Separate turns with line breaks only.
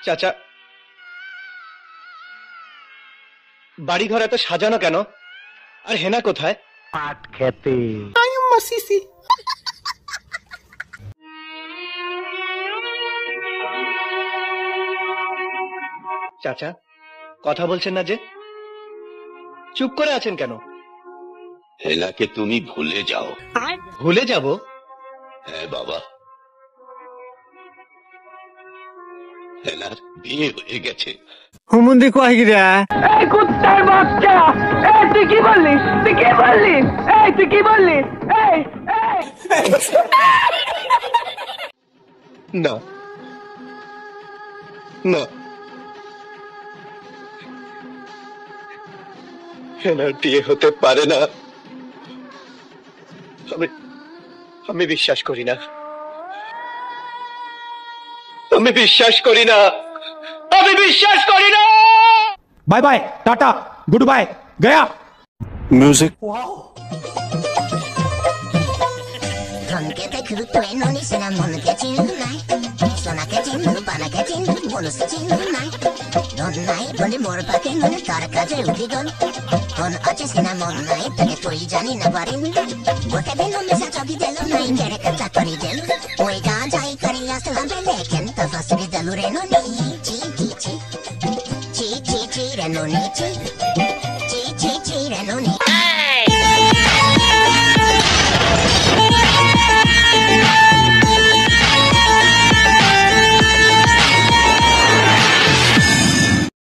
চাচা, বাড়িঘর এত সাজানো কেন? আর হেনা কোথায়?
পাট খেতে।
চাচা, কথা বলছেন না যে? চুপ করে আছেন কেন?
হেনাকে তুমি ভুলে যাও।
ভুলে যাব?
হ্যাঁ বাবা, হেনার বিয়ে হয়ে গেছে।
হুমুন্দি কয় গিরা?
এই কুত্তার বাচ্চা, এই তুই কি বললি? তুই কি বললি? এই তুই কি বললি? এই
না না, হেনার বিয়ে হতে পারে না। আমি বিশ্বাস করি না। আমি বিশ্বাস করি না। আমি বিশ্বাস করি না।
Bye bye, tata, good bye, Gaya.
Music.
ধনকেতে খুঁড়ে ননি সিনা মনকে চিনু নাই সোনাকে চিনু বানাকে চিনু মনুষ্য চিনু নাই ধন নাই বলে মোর পাকে মনে তার কাজে উঠি গল ধন আছে সিনা মন নাই তাকে তুই জানি না পারিন গোটে দিন মিশা চকি দেলো নাই কেড়ে কাটা করি দেলো ওই গা যাই করি আসলাম লেখেন তো ফসরি দেলু রে ননি চি চি চি চি চি চি রে ননি চি